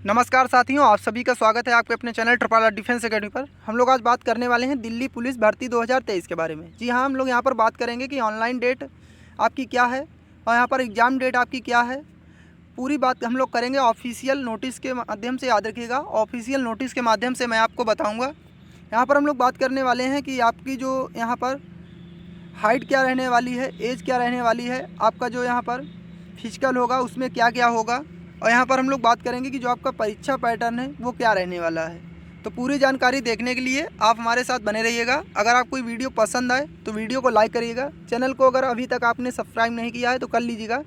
नमस्कार साथियों, आप सभी का स्वागत है आपके अपने चैनल ट्रिपल डिफेंस एकेडमी पर। हम लोग आज बात करने वाले हैं दिल्ली पुलिस भर्ती 2023 के बारे में। जी हाँ, हम लोग यहाँ पर बात करेंगे कि ऑनलाइन डेट आपकी क्या है और यहाँ पर एग्ज़ाम डेट आपकी क्या है। पूरी बात हम लोग करेंगे ऑफिशियल नोटिस के माध्यम से। याद रखिएगा, ऑफिशियल नोटिस के माध्यम से मैं आपको बताऊँगा। यहाँ पर हम लोग बात करने वाले हैं कि आपकी जो यहाँ पर हाइट क्या रहने वाली है, एज क्या रहने वाली है, आपका जो यहाँ पर फिजिकल होगा उसमें क्या क्या होगा, और यहाँ पर हम लोग बात करेंगे कि जो आपका परीक्षा पैटर्न है वो क्या रहने वाला है। तो पूरी जानकारी देखने के लिए आप हमारे साथ बने रहिएगा। अगर आपको वीडियो पसंद आए तो वीडियो को लाइक करिएगा। चैनल को अगर अभी तक आपने सब्सक्राइब नहीं किया है तो कर लीजिएगा,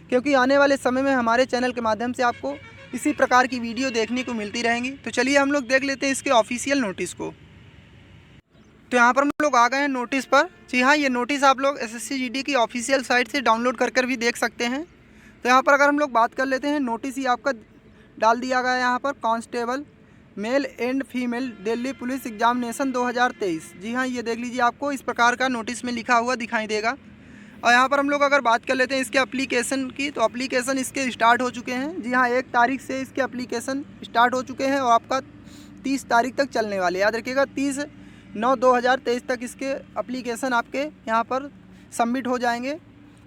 क्योंकि आने वाले समय में हमारे चैनल के माध्यम से आपको इसी प्रकार की वीडियो देखने को मिलती रहेंगी। तो चलिए हम लोग देख लेते हैं इसके ऑफिशियल नोटिस को। तो यहाँ पर हम लोग आ गए हैं नोटिस पर। जी हाँ, ये नोटिस आप लोग एसएससी जीडी की ऑफिशियल साइट से डाउनलोड कर भी देख सकते हैं। तो यहाँ पर अगर हम लोग बात कर लेते हैं, नोटिस ही आपका डाल दिया गया है यहाँ पर, constable male and female Delhi police examination 2023। जी हाँ, ये देख लीजिए, आपको इस प्रकार का नोटिस में लिखा हुआ दिखाई देगा। और यहाँ पर हम लोग अगर बात कर लेते हैं इसके एप्लीकेशन की, तो एप्लीकेशन इसके स्टार्ट हो चुके हैं। जी हाँ, 1 तारीख से इसके एप्लीकेशन स्टार्ट हो चुके हैं और आपका 30 तारीख तक चलने वाले। याद रखिएगा, 30/9/2023 तक इसके एप्लीकेशन आपके यहाँ पर सबमिट हो जाएंगे।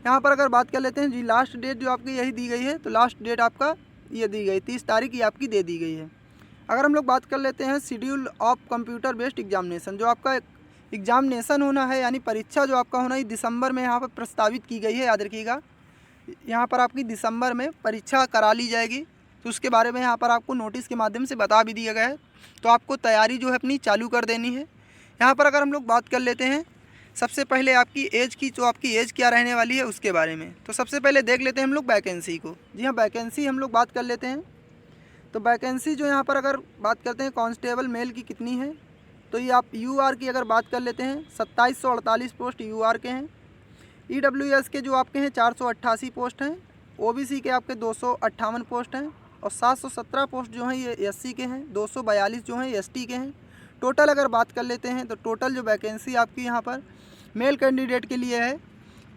यहाँ पर अगर बात कर लेते हैं जी, लास्ट डेट जो आपकी यही दी गई है, तो लास्ट डेट आपका ये दी गई 30 तारीख, ये आपकी दे दी गई है। अगर हम लोग बात कर लेते हैं schedule of computer based examination, जो आपका एग्जामिनेशन होना है यानी परीक्षा जो आपका होना है दिसंबर में यहाँ पर प्रस्तावित की गई है। याद रखिएगा, यहाँ पर आपकी दिसंबर में परीक्षा करा ली जाएगी। तो उसके बारे में यहाँ पर आपको नोटिस के माध्यम से बता भी दिया गया है। तो आपको तैयारी जो है अपनी चालू कर देनी है। यहाँ पर अगर हम लोग बात कर लेते हैं सबसे पहले आपकी एज की, जो आपकी एज क्या रहने वाली है उसके बारे में। तो सबसे पहले देख लेते हैं हम लोग वैकेंसी को। जी हाँ, वैकेंसी हम लोग बात कर लेते हैं। तो वैकेंसी जो यहाँ पर अगर बात करते हैं कांस्टेबल मेल की कितनी है, तो ये आप यूआर की अगर बात कर लेते हैं 2748 पोस्ट यूआर के हैं। ईडब्ल्यूएस के जो आपके हैं 488 पोस्ट हैं। ओबीसी के आपके 258 पोस्ट हैं और 717 पोस्ट जो हैं ये एससी के हैं। 242 जो हैं एसटी के हैं। टोटल अगर बात कर लेते हैं तो टोटल जो वैकेंसी आपकी यहाँ पर मेल कैंडिडेट के लिए है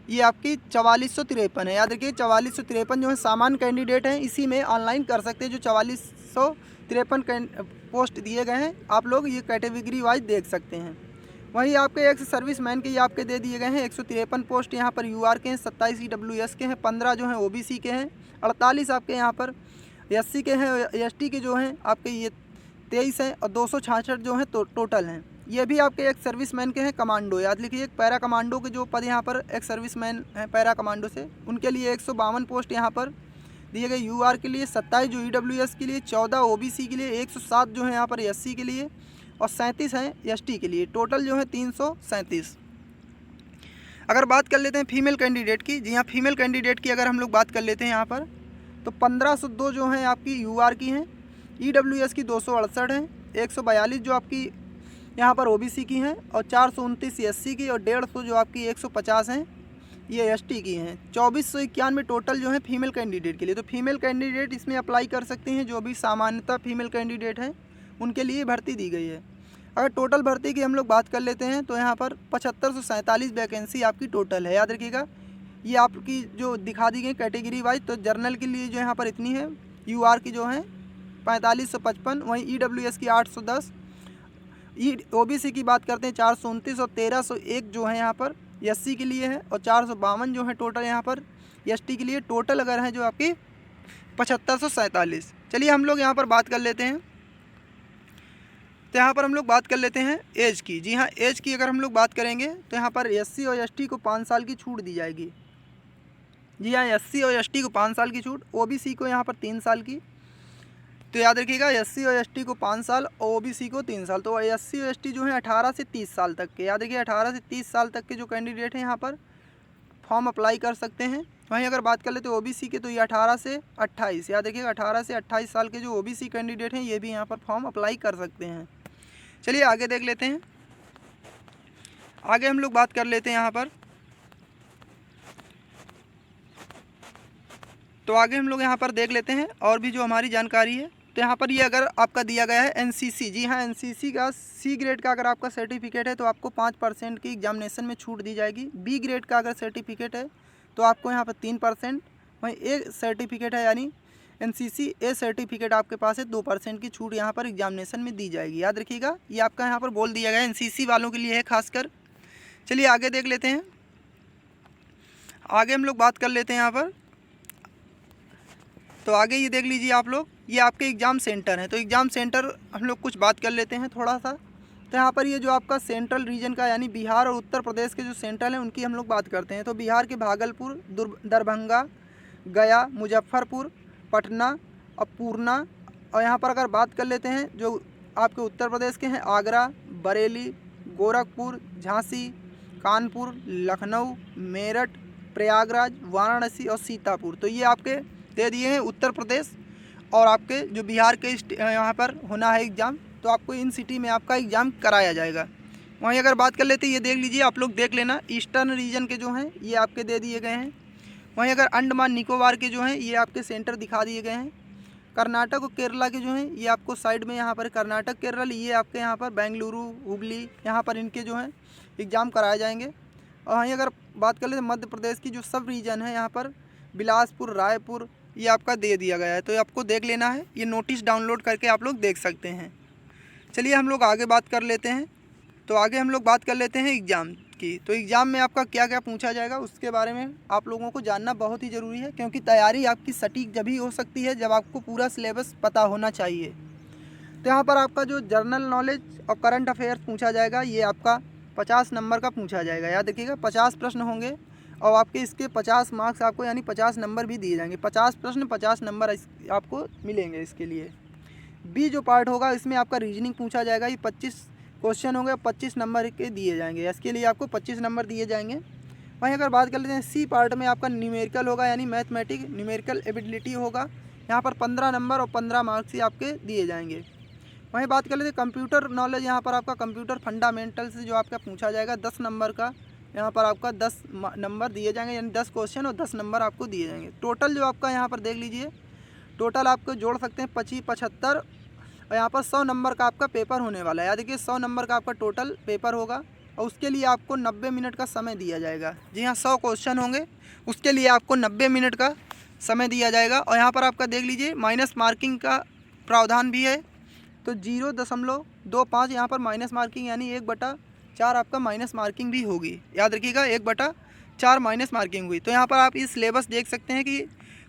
ये आपकी 4453 है। याद रखिए, 4453 जो है सामान्य कैंडिडेट हैं, इसी में ऑनलाइन कर सकते हैं। जो 4453 पोस्ट दिए गए हैं आप लोग ये कैटेगरी वाइज देख सकते हैं। वहीं आपके एक्स सर्विस मैन के ये आपके दे दिए गए हैं 153 पोस्ट यहाँ पर यूआर के हैं, 27 ईडब्ल्यूएस के हैं, 15 जो हैं ओबीसी के हैं, 48 आपके यहाँ पर एससी के हैं, एसटी के जो हैं आपके ये 23 हैं और 266 जो हैं टोटल हैं। ये भी आपके एक सर्विसमैन के हैं कमांडो। याद लिखिए, एक पैरा कमांडो के जो पद यहाँ पर एक सर्विसमैन हैं पैरा कमांडो से, उनके लिए 152 पोस्ट यहाँ पर दिए गए यूआर के लिए, 27 जो ईडब्ल्यूएस के लिए, 14 ओबीसी के लिए, 107 जो है यहाँ पर एससी के लिए और 37 हैं एसटी के लिए। टोटल जो है 337। अगर बात कर लेते हैं फीमेल कैंडिडेट की, जी हाँ, फीमेल कैंडिडेट की अगर हम लोग बात कर लेते हैं यहाँ पर, तो 1502 जो हैं आपकी यूआर की हैं। ईडब्ल्यूएस की 268 हैं, 142 जो आपकी यहाँ पर ओबीसी की हैं और 429 एससी की और 150 जो आपकी 150 हैं ये एसटी की हैं। 2491 टोटल जो है फीमेल कैंडिडेट के लिए। तो फीमेल कैंडिडेट इसमें अप्लाई कर सकते हैं, जो भी सामान्यतः फीमेल कैंडिडेट हैं उनके लिए भर्ती दी गई है। अगर टोटल भर्ती की हम लोग बात कर लेते हैं तो यहाँ पर 7547 वैकेंसी आपकी टोटल है। याद रखिएगा, ये आपकी जो दिखा दी गई कैटेगरी वाइज। तो जर्नल के लिए जो यहाँ पर इतनी है, यूआर की जो है 4555, वहीं ईडब्ल्यूएस की 810, ओबीसी की बात करते हैं 429 और 1301 जो है यहाँ पर एससी के लिए है और 452 जो है टोटल यहाँ पर एसटी के लिए। टोटल अगर है जो आपकी 7547। चलिए हम लोग यहाँ पर बात कर लेते हैं। तो यहाँ पर हम लोग बात कर लेते हैं एज की। जी हाँ, एज की अगर हम लोग बात करेंगे तो यहाँ पर एससी और एसटी को 5 साल की छूट दी जाएगी। जी हाँ, एससी और एसटी को 5 साल की छूट, ओबीसी को यहाँ पर 3 साल की। तो याद रखिएगा, एससी और एसटी को 5 साल और ओबीसी को 3 साल। तो एससी और एसटी जो है 18 से 30 साल तक के, याद रखिए 18 से 30 साल तक के जो कैंडिडेट हैं यहाँ पर फॉर्म अप्लाई कर सकते हैं। वहीं अगर बात कर लेते हैं ओबीसी के, तो ये 18 से 28, याद रखिएगा 18 से 28 साल के जो ओबीसी कैंडिडेट हैं ये भी यहाँ पर फॉर्म अप्लाई कर सकते हैं। चलिए आगे देख लेते हैं। आगे हम लोग बात कर लेते हैं यहाँ पर। तो आगे हम लोग यहाँ पर देख लेते हैं और भी जो हमारी जानकारी है। तो यहाँ पर ये अगर आपका दिया गया है एनसीसी, जी हाँ, एनसीसी का सी ग्रेड का अगर आपका सर्टिफिकेट है तो आपको 5% की एग्जामिनेशन में छूट दी जाएगी। बी ग्रेड का अगर सर्टिफिकेट है तो आपको यहाँ पर 3%। वहीं ए सर्टिफिकेट है यानी NCC ए सर्टिफिकेट आपके पास है 2% की छूट यहाँ पर एग्जामिनेशन में दी जाएगी। याद रखिएगा, ये आपका यहाँ पर बोल दिया गया है, NCC वालों के लिए है खासकर। चलिए आगे देख लेते हैं। आगे हम लोग बात कर लेते हैं यहाँ पर। तो आगे ये देख लीजिए आप लोग, ये आपके एग्ज़ाम सेंटर हैं। तो एग्ज़ाम सेंटर हम लोग कुछ बात कर लेते हैं थोड़ा सा। तो यहाँ पर ये जो आपका सेंट्रल रीजन का यानी बिहार और उत्तर प्रदेश के जो सेंट्रल हैं उनकी हम लोग बात करते हैं। तो बिहार के भागलपुर, दरभंगा, गया, मुजफ्फरपुर, पटना और पूर्णा। और यहाँ पर अगर बात कर लेते हैं जो आपके उत्तर प्रदेश के हैं, आगरा, बरेली, गोरखपुर, झांसी, कानपुर, लखनऊ, मेरठ, प्रयागराज, वाराणसी और सीतापुर। तो ये आपके दे दिए हैं उत्तर प्रदेश। और आपके जो बिहार के यहाँ पर होना है एग्ज़ाम, तो आपको इन सिटी में आपका एग्ज़ाम कराया जाएगा। वहीं अगर बात कर लेते हैं, ये देख लीजिए आप लोग, देख लेना, ईस्टर्न रीजन के जो हैं ये आपके दे दिए गए हैं। वहीं अगर अंडमान निकोबार के जो हैं ये आपके सेंटर दिखा दिए गए हैं। कर्नाटक और केरला के जो हैं ये आपको साइड में यहाँ पर कर्नाटक, केरल, ये आपके यहाँ पर बेंगलुरु, हुगली, यहाँ पर इनके जो हैं एग्ज़ाम कराए जाएंगे। और वहीं अगर बात कर लेते हैं मध्य प्रदेश की जो सब रीजन है, यहाँ पर बिलासपुर, रायपुर, ये आपका दे दिया गया है। तो आपको देख लेना है, ये नोटिस डाउनलोड करके आप लोग देख सकते हैं। चलिए हम लोग आगे बात कर लेते हैं। तो आगे हम लोग बात कर लेते हैं एग्ज़ाम की। तो एग्ज़ाम में आपका क्या क्या पूछा जाएगा उसके बारे में आप लोगों को जानना बहुत ही ज़रूरी है, क्योंकि तैयारी आपकी सटीक जब ही हो सकती है जब आपको पूरा सिलेबस पता होना चाहिए। तो यहाँ पर आपका जो जनरल नॉलेज और करंट अफेयर्स पूछा जाएगा, ये आपका 50 नंबर का पूछा जाएगा। याद रखिएगा, 50 प्रश्न होंगे और आपके इसके 50 मार्क्स आपको यानी 50 नंबर भी दिए जाएंगे। 50 प्रश्न 50 नंबर आपको मिलेंगे इसके लिए। बी जो पार्ट होगा इसमें आपका रीजनिंग पूछा जाएगा। ये 25 क्वेश्चन होंगे, 25 नंबर के दिए जाएंगे। इसके लिए आपको 25 नंबर दिए जाएंगे। वहीं अगर बात कर लेते हैं सी पार्ट में, आपका न्यूमेरिकल होगा यानी मैथमेटिक न्यूमेरिकल एबिलिटी होगा। यहाँ पर 15 नंबर और 15 मार्क्स ही आपके दिए जाएंगे। वहीं बात कर लेते हैं कंप्यूटर नॉलेज, यहाँ पर आपका कंप्यूटर फंडामेंटल से जो आपका पूछा जाएगा 10 नंबर का, यहाँ पर आपका 10 नंबर दिए जाएंगे, यानी 10 क्वेश्चन और 10 नंबर आपको दिए जाएंगे। टोटल जो आपका यहाँ पर देख लीजिए, टोटल आपको जोड़ सकते हैं 25, 75 और यहाँ पर 100 नंबर का आपका पेपर होने वाला है। याद देखिए 100 नंबर का आपका टोटल पेपर होगा और उसके लिए आपको 90 मिनट का समय दिया जाएगा। जी हाँ, 100 क्वेश्चन होंगे, उसके लिए आपको 90 मिनट का समय दिया जाएगा। और यहाँ पर आपका देख लीजिए माइनस मार्किंग का प्रावधान भी है। तो 0.25 यहाँ पर माइनस मार्किंग यानी 1/4 आपका माइनस मार्किंग भी होगी। याद रखिएगा 1/4 माइनस मार्किंग हुई। तो यहाँ पर आप इस सिलेबस देख सकते हैं कि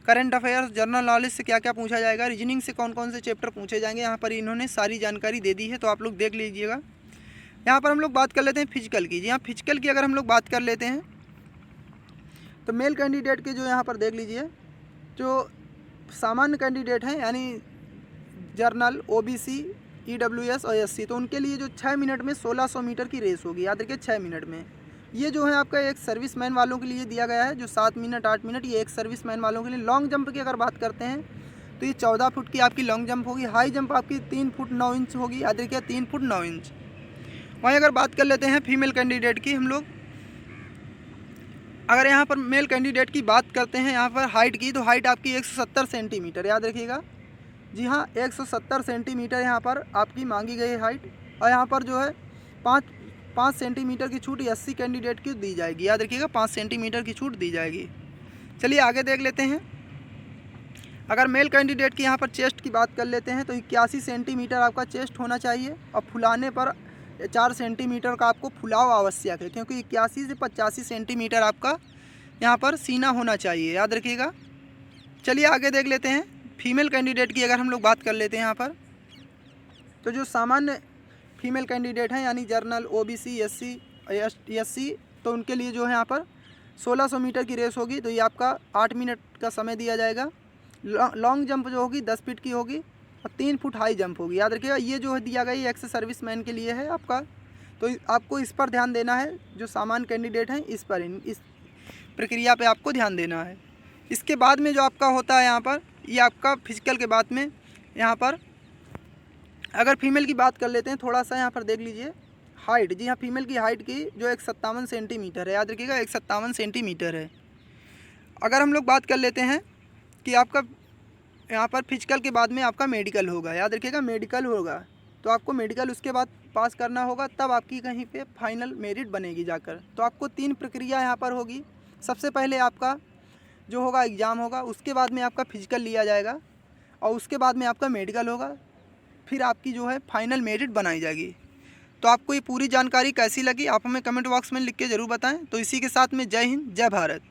करंट अफेयर्स, जनरल नॉलेज से क्या क्या पूछा जाएगा, रीजनिंग से कौन कौन से चैप्टर पूछे जाएंगे, यहाँ पर इन्होंने सारी जानकारी दे दी है। तो आप लोग देख लीजिएगा। यहाँ पर हम लोग बात कर लेते हैं फिजिकल की। जी हाँ, फिजिकल की अगर हम लोग बात कर लेते हैं तो मेल कैंडिडेट के जो यहाँ पर देख लीजिए, जो सामान्य कैंडिडेट हैं यानी जर्नल, OBC, EWS और SC, तो उनके लिए जो 6 मिनट में 1600 मीटर की रेस होगी। याद रखिए 6 मिनट में। ये जो है आपका एक सर्विसमैन वालों के लिए दिया गया है, जो 7 मिनट 8 मिनट, ये एक सर्विसमैन वालों के लिए। लॉन्ग जंप की अगर बात करते हैं तो ये 14 फुट की आपकी लॉन्ग जंप होगी। हाई जंप आपकी 3 फुट 9 इंच होगी। याद रखिए 3 फुट 9 इंच। वहीं अगर बात कर लेते हैं फीमेल कैंडिडेट की हम लोग, अगर यहाँ पर मेल कैंडिडेट की बात करते हैं यहाँ पर हाइट की, तो हाइट आपकी 170 सेंटीमीटर। याद रखिएगा, जी हाँ 170 सेंटीमीटर यहाँ पर आपकी मांगी गई हाइट। और यहाँ पर जो है 5 सेंटीमीटर की छूट SC कैंडिडेट की दी जाएगी। याद रखिएगा 5 सेंटीमीटर की छूट दी जाएगी। चलिए आगे देख लेते हैं। अगर मेल कैंडिडेट की यहाँ पर चेस्ट की बात कर लेते हैं तो 81 सेंटीमीटर आपका चेस्ट होना चाहिए और फुलाने पर 4 सेंटीमीटर का आपको फुलाव आवश्यक है, क्योंकि 81 से 85 सेंटीमीटर आपका यहाँ पर सीना होना चाहिए। याद रखिएगा। चलिए आगे देख लेते हैं। फीमेल कैंडिडेट की अगर हम लोग बात कर लेते हैं यहाँ पर, तो जो सामान्य फीमेल कैंडिडेट हैं यानी जर्नल, OBC, SC, तो उनके लिए जो है यहाँ पर 1600 मीटर की रेस होगी। तो ये आपका 8 मिनट का समय दिया जाएगा। लॉन्ग जंप जो होगी 10 फीट की होगी और 3 फुट हाई जंप होगी। याद रखिएगा ये जो है दिया गया ये एक्स सर्विसमैन के लिए है आपका। तो आपको इस पर ध्यान देना है, जो सामान्य कैंडिडेट हैं इस पर, इस प्रक्रिया पे आपको ध्यान देना है। इसके बाद में जो आपका होता है यहाँ पर, ये आपका फिजिकल के बाद में यहाँ पर अगर फीमेल की बात कर लेते हैं थोड़ा सा, यहाँ पर देख लीजिए हाइट। जी हाँ, फीमेल की हाइट की जो 157 सेंटीमीटर है। याद रखिएगा 157 सेंटीमीटर है। अगर हम लोग बात कर लेते हैं कि आपका यहाँ पर फिजिकल के बाद में आपका मेडिकल होगा। याद रखिएगा मेडिकल होगा, तो आपको मेडिकल उसके बाद पास करना होगा, तब आपकी कहीं पे फाइनल मेरिट बनेगी जाकर। तो आपको 3 प्रक्रिया यहाँ पर होगी। सबसे पहले आपका जो होगा एग्ज़ाम होगा, उसके बाद में आपका फिजिकल लिया जाएगा और उसके बाद में आपका मेडिकल होगा, फिर आपकी जो है फाइनल मेरिट बनाई जाएगी। तो आपको ये पूरी जानकारी कैसी लगी आप हमें कमेंट बॉक्स में लिख के ज़रूर बताएं। तो इसी के साथ में जय हिंद, जय भारत।